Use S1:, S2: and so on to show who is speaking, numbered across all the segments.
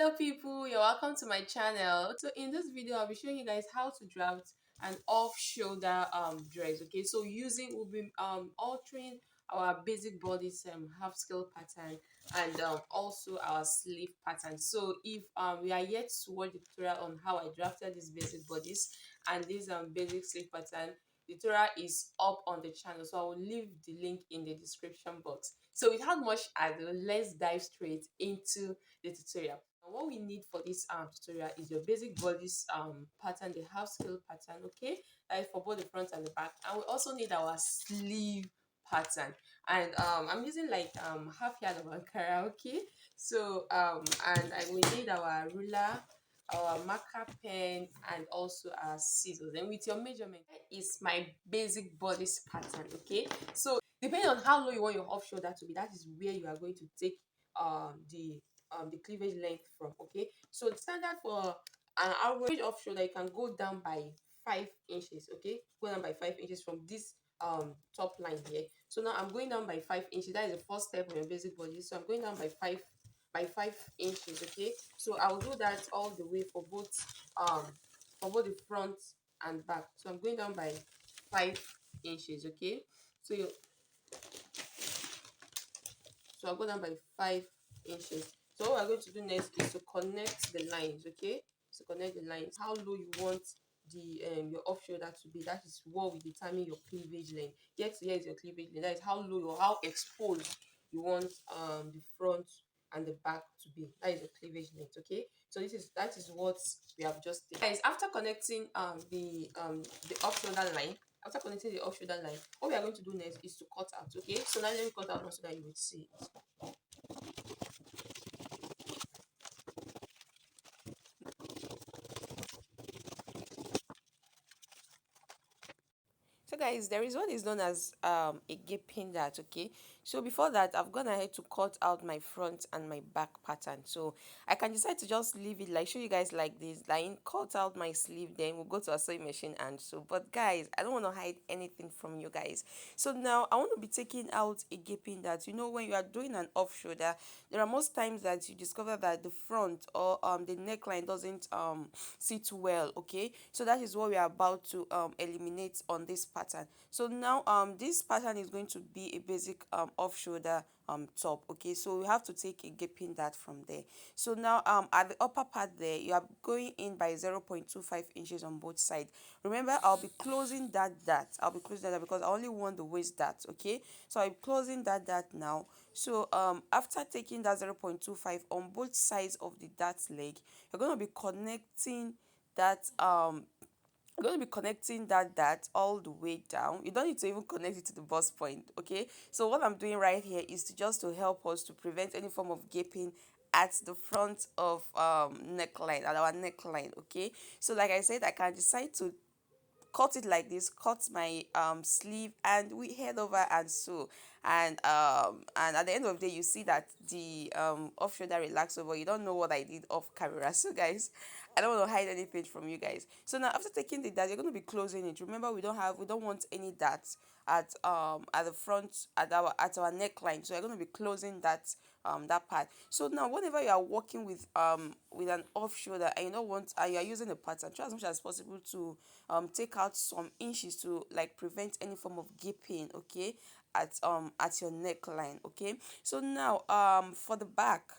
S1: Hello people, you're welcome to my channel. So in this video I'll be showing you guys how to draft an off-shoulder dress. Okay, so we'll be altering our basic bodice half scale pattern and also our sleeve pattern. So if we are yet to watch the tutorial on how I drafted this basic bodice and this basic sleeve pattern, the tutorial is up on the channel, so I will leave the link in the description box. So without much ado, let's dive straight into the tutorial. And what we need for this tutorial is your basic bodice pattern, the half scale pattern, okay, that is for both the front and the back. And we also need our sleeve pattern, and I'm using like half yard of ankara, okay. So and I will need our ruler, our marker pen, and also our scissors. And with your measurement is my basic bodice pattern, okay. So depending on how low you want your off shoulder to be, that is where you are going to take the cleavage length from, okay. So the standard for an average off shoulder, you can go down by 5 inches, okay. Go down by 5 inches from this top line here. So now I'm going down by 5 inches. That is the first step on your basic body. So I'm going down by 5 inches, okay. So I'll do that all the way um for both the front and back. So I'm going down by 5 inches, okay. So you so I'll go down by 5 inches. So what we're going to do next is to connect the lines, okay. So connect the lines, how low you want the your off shoulder to be. That is what will determine your cleavage length. Here to here is your cleavage length. That is how low or how exposed you want the front and the back to be. That is your cleavage length, okay. So that is what we have just did. Guys, after connecting the off shoulder line, after connecting the off shoulder line, what we are going to do next is to cut out, okay. So now let me cut out so that you will see it. So guys, there is what is known as a gaping dart, okay. So before that, I've gone ahead to cut out my front and my back pattern. So I can decide to just leave it, like show you guys like this line, cut out my sleeve, then we'll go to a sewing machine and sew. But guys, I don't want to hide anything from you guys. So now I want to be taking out a gaping dart. You know, when you are doing an off shoulder, there are most times that you discover that the front or the neckline doesn't sit well, okay. So that is what we are about to eliminate on this pattern. So now this pattern is going to be a basic off shoulder top, okay. So we have to take a gaping dart from there. So now at the upper part there, you are going in by 0.25 inches on both sides. Remember, I'll be closing that dart. I'll be closing that because I only want the waist dart, okay. So I'm closing that dart now. So after taking that 0.25 on both sides of the dart leg, you're going to be connecting that I'm going to be connecting that dart all the way down. You don't need to even connect it to the bust point, okay. So what I'm doing right here is to help us to prevent any form of gaping at the front of neckline, at our neckline, okay. So like I said, I can decide to cut it like this, cut my sleeve, and we head over and sew. And at the end of the day, you see that the off shoulder relax over. You don't know what I did off camera. So guys, I don't want to hide anything from you guys. So now after taking the dart, you're going to be closing it. Remember, we don't want any darts at the front, at our neckline. So you're going to be closing that part. So now whenever you are working with an off shoulder and you don't want and you are using a pattern, try as much as possible to take out some inches to like prevent any form of gaping, okay, at your neckline, okay. So now for the back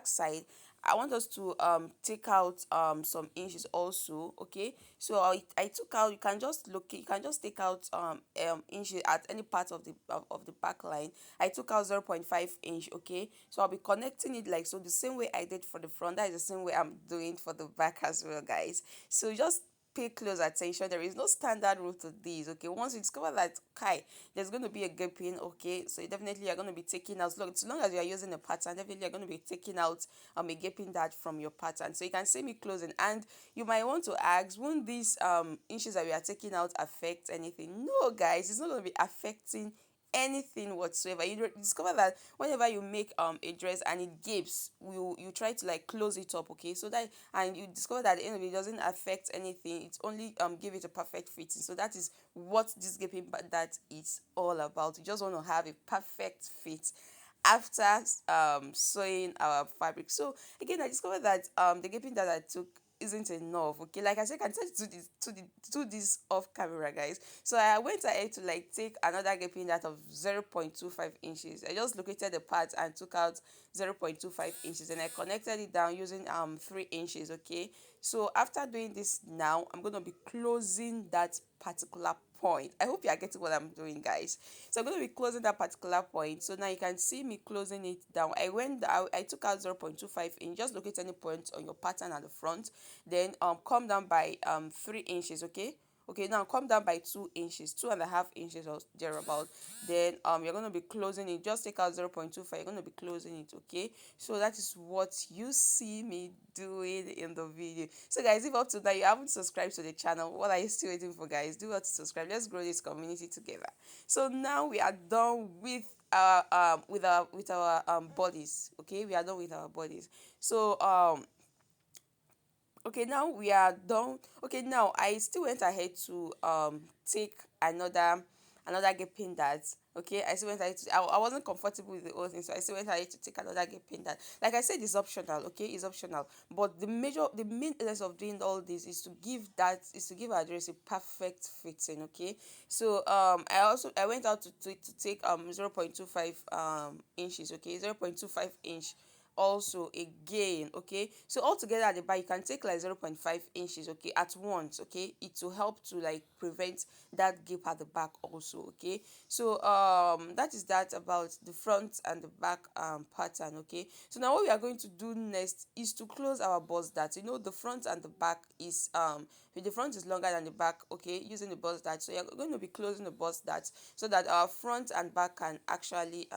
S1: side, I want us to take out some inches also, okay. So I took out, you can just take out inches at any part of the back line. I took out 0.5 inch, okay. So I'll be connecting it like so, the same way I did for the front. That is the same way I'm doing for the back as well, guys. So just pay close attention. There is no standard rule to this, okay. Once you discover that there's going to be a gaping, okay, so you definitely are going to be taking out, look, as long as you are using a pattern, definitely you're going to be taking out a gaping dart from your pattern. So you can see me closing, and you might want to ask, won't these inches that we are taking out affect anything? No guys, it's not going to be affecting anything whatsoever. You discover that whenever you make a dress and it gapes, you try to like close it up, okay. So that, and you discover that at the end of it doesn't affect anything, it's only give it a perfect fitting. So that is what this gaping that is all about. You just want to have a perfect fit. after sewing our fabric. So again, I discovered that the gaping that I took isn't enough. Okay, like I said, I can try to do this off camera, guys. So I went ahead to like take another gaping that of 0.25 inches. I just located the part and took out 0.25 inches, and I connected it down using 3 inches. Okay, so after doing this, now I'm going to be closing that particular point. I hope you are getting what I'm doing, guys. So I'm going to be closing that particular point. So now you can see me closing it down. I took out 0.25 inch. Just locate any point on your pattern at the front, then come down by 3 inches. Okay, now come down by 2 inches, 2.5 inches or thereabout. Then you're going to be closing it. Just take out 0.25. You're going to be closing it. Okay, so that is what you see me doing in the video. So guys, if up to now you haven't subscribed to the channel, what are you still waiting for, guys? Do what to subscribe. Let's grow this community together. So now we are done with our bodies. Okay, we are done with our bodies. So okay, now we are done. Okay, now I still went ahead to take another gaping that. Okay, I still went ahead to, I wasn't comfortable with the whole thing, so I still went ahead to take another gaping that. Like I said, it's optional. Okay, it's optional, but the main essence of doing all this is to give our dress a perfect fitting. Okay, so I went out to take 0.25 inches. Okay, 0.25 inch also again. Okay, so altogether at the back you can take like 0.5 inches. Okay, at once. Okay, it will help to like prevent that gap at the back also. Okay, so that is that about the front and the back pattern. Okay, so now what we are going to do next is to close our bust dart. You know, the front and the back is the front is longer than the back. Okay, using the bust dart, so you're going to be closing the bust dart so that our front and back can actually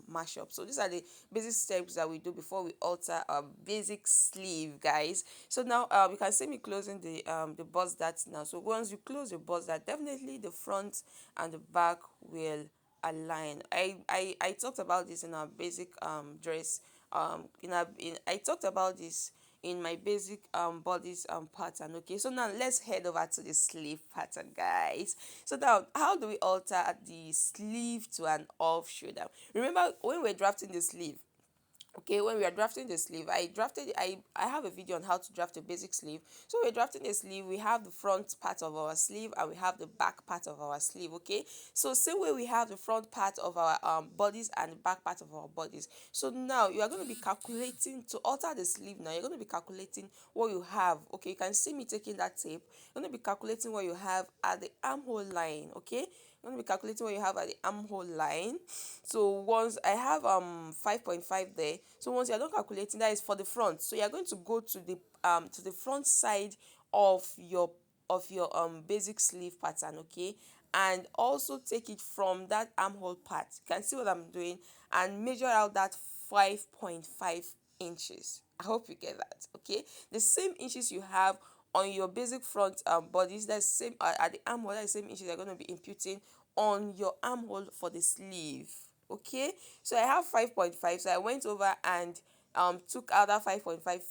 S1: mash up. So these are the basic steps that we do before we alter our basic sleeve, guys. So now you can see me closing the bust dart now. So once you close the bust dart, definitely the front and the back will align. I talked about this in our basic dress. I talked about this in my basic bodice pattern. Okay, so now let's head over to the sleeve pattern, guys. So now, how do we alter the sleeve to an off shoulder? Remember when we're drafting the sleeve, okay, when we are drafting the sleeve, I have a video on how to draft a basic sleeve. So we're drafting a sleeve, we have the front part of our sleeve and we have the back part of our sleeve. Okay, so same way we have the front part of our bodies and the back part of our bodies. So now you are going to be calculating to alter the sleeve. Now you're going to be calculating what you have. Okay, you can see me taking that tape. You're going to be calculating what you have at the armhole line. Okay, you're going to be calculating what you have at the armhole line. So once I have 5.5 there, so once you're done calculating, that is for the front. So you're going to go to the front side of your basic sleeve pattern. Okay, and also take it from that armhole part. You can see what I'm doing and measure out that 5.5 inches. I hope you get that. Okay, the same inches you have on your basic front bodies, that's same at the armhole, that's the same inches you're going to be imputing on your armhole for the sleeve. Okay, so I have 5.5, so I went over and took out that 5.5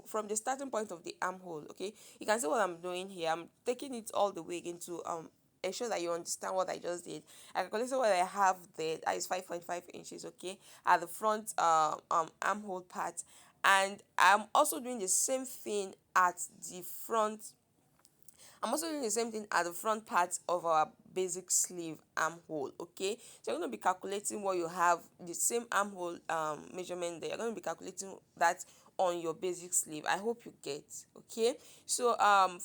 S1: from the starting point of the armhole. Okay, you can see what I'm doing here. I'm taking it all the way into ensure that you understand what I just did. I calculated what I have there, that is 5.5 inches. Okay, at the front armhole part, and I'm also doing the same thing at the front. I'm also doing the same thing at the front part of our basic sleeve armhole. Okay, so you're going to be calculating what you have, the same armhole measurement there. You're going to be calculating that on your basic sleeve. I hope you get. Okay, so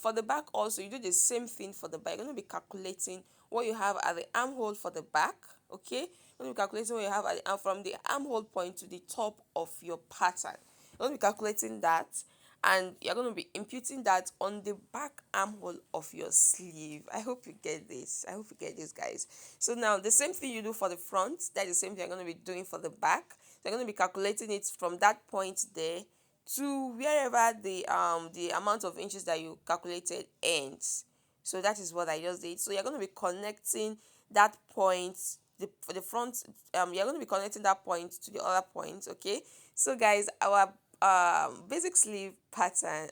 S1: for the back also, you do the same thing for the back. You're going to be calculating what you have at the armhole for the back. Okay, you're going to be calculating what you have at from the armhole point to the top of your pattern. You're going to be calculating that, and you're going to be imputing that on the back armhole of your sleeve. I hope you get this. I hope you get this, guys. So now the same thing you do for the front, that's the same thing you're going to be doing for the back. You're going to be calculating it from that point there to wherever the amount of inches that you calculated ends. So that is what I just did. So you're going to be connecting that point, for the front, you're going to be connecting that point to the other point. Okay, so guys, our basic sleeve pattern,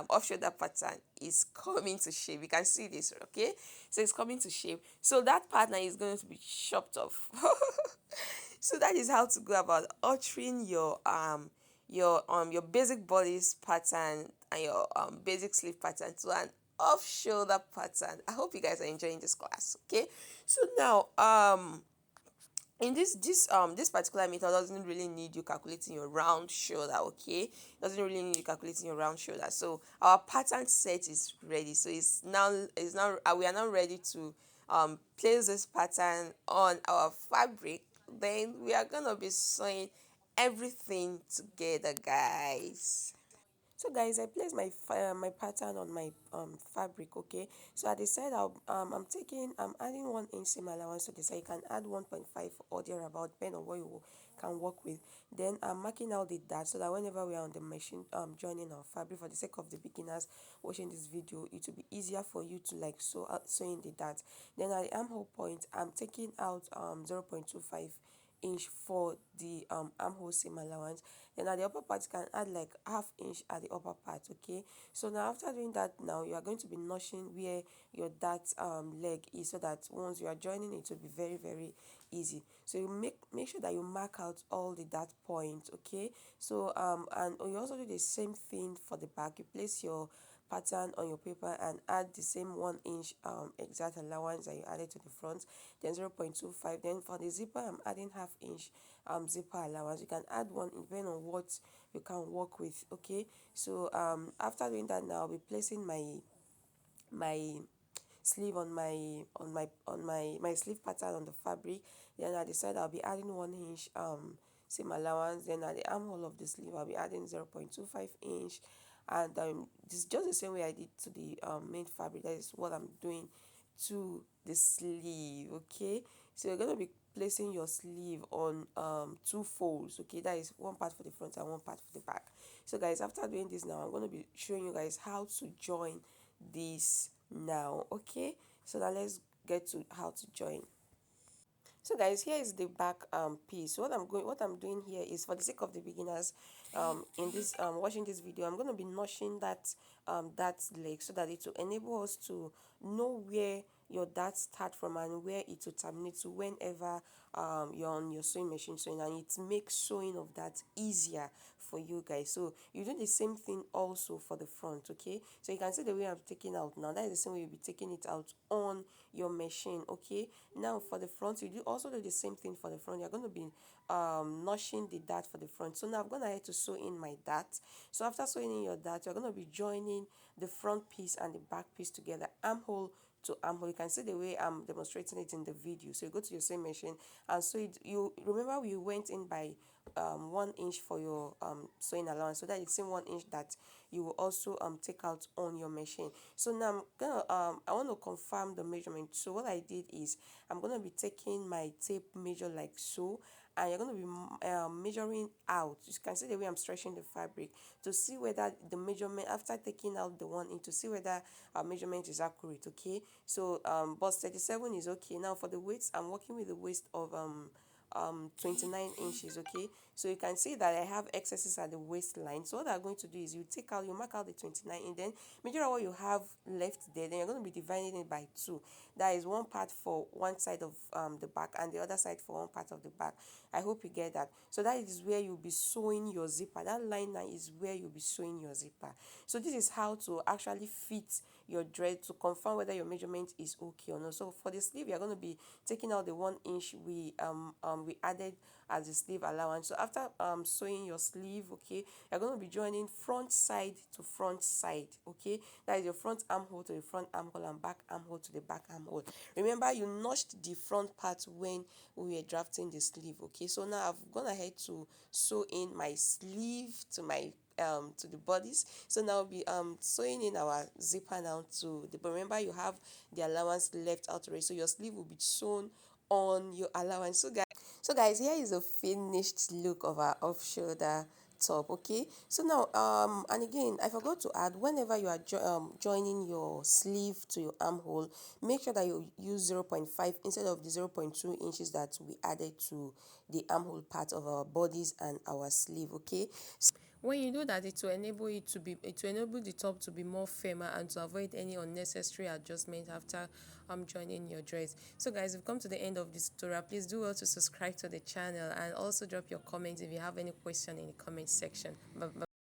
S1: off shoulder pattern is coming to shape. You can see this. Okay, so it's coming to shape. So that pattern is going to be chopped off. So that is how to go about altering your basic bodice pattern and your basic sleeve pattern to an off shoulder pattern. I hope you guys are enjoying this class. Okay, so now in this particular method doesn't really need you calculating your round shoulder. Okay, doesn't really need you calculating your round shoulder. So our pattern set is ready. So it's now we are now ready to place this pattern on our fabric. Then we are gonna be sewing everything together, guys. So guys, I placed my pattern on my fabric. Okay, so at the side I'm adding 1 inch seam allowance to the side. You can add 1.5 or thereabout, depending on what you can work with. Then I'm marking out the dart so that whenever we are on the machine joining our fabric, for the sake of the beginners watching this video, it will be easier for you to like sew in the dart. Then at the armhole point, I'm taking out 0.25 inch for the armhole seam allowance. Then at the upper part, you can add like ½ inch at the upper part. Okay, so now after doing that, now you are going to be notching where your dart leg is, so that once you are joining it will be very very easy. So you make sure that you mark out all the dart points. Okay, so and you also do the same thing for the back. You place your pattern on your paper and add the same 1 inch exact allowance that you added to the front, then 0.25. Then for the zipper, I'm adding ½ inch zipper allowance. You can add one depending on what you can work with. Okay, so after doing that, now I'll be placing my sleeve on my sleeve pattern on the fabric. Then at the side I'll be adding 1 inch seam allowance. Then at the armhole of the sleeve I'll be adding 0.25 inch, and this is just the same way I did to the main fabric. That is what I'm doing to the sleeve. Okay, so you're going to be placing your sleeve on two folds. Okay, that is one part for the front and one part for the back. So guys, after doing this, now I'm going to be showing you guys how to join this now. Okay, so now let's get to how to join. So guys, here is the back piece. So what I'm doing here is, for the sake of the beginners in this watching this video, I'm going to be notching that leg, so that it will enable us to know where your dart start from and where it will terminate to whenever you're on your sewing machine sewing, and it makes sewing of that easier for you guys. So you do the same thing also for the front. Okay, so you can see the way I'm taking out now, that is the same way you'll be taking it out on your machine. Okay, now for the front, you do the same thing for the front. You're going to be notching the dart for the front. So now I'm going to head to sew in my dart. So after sewing in your dart, you're going to be joining the front piece and the back piece together, armhole to armhole. You can see the way I'm demonstrating it in the video. So you go to your same machine and so you remember we went in by 1 inch for your sewing allowance, so that it's the same 1 inch that you will also take out on your machine. So now I'm gonna I want to confirm the measurement. So what I did is, I'm gonna be taking my tape measure like so, and you're going to be measuring out. You can see the way I'm stretching the fabric to see whether the measurement, after taking out the 1 inch, to see whether our measurement is accurate. Okay, so but 37 is okay. Now for the waist, I'm working with the waist of 29 inches. Okay, so you can see that I have excesses at the waistline. So what I'm going to do is, you mark out the 29 and then measure out what you have left there. Then you're going to be dividing it by 2. That is one part for one side of the back and the other side for one part of the back. I hope you get that. So that is where you'll be sewing your zipper. That line is where you'll be sewing your zipper. So this is how to actually fit your dress to confirm whether your measurement is okay or not. So for the sleeve, you're going to be taking out the 1 inch we added as the sleeve allowance. So after sewing your sleeve, okay, you're going to be joining front side to front side. Okay, that is your front armhole to the front armhole and back armhole to the back armhole. Remember, you notched the front part when we were drafting the sleeve. Okay, so now I've gone ahead to sew in my sleeve to my to the bodice. So now I'll be sewing in our zipper now to the, but remember, you have the allowance left out already, so your sleeve will be sewn on your allowance. So guys, here is a finished look of our off shoulder top. Okay, so now and again, I forgot to add, whenever you are joining your sleeve to your armhole, make sure that you use 0.5 instead of the 0.2 inches that we added to
S2: the armhole part of our bodies and our sleeve. Okay,
S1: when you do that, it will enable the top to be more firmer and to avoid any unnecessary adjustment after joining your dress. So guys, we've come to the end of this tutorial. Please do well to subscribe to the channel and also drop your comments if you have any question in the comment section. Bye bye.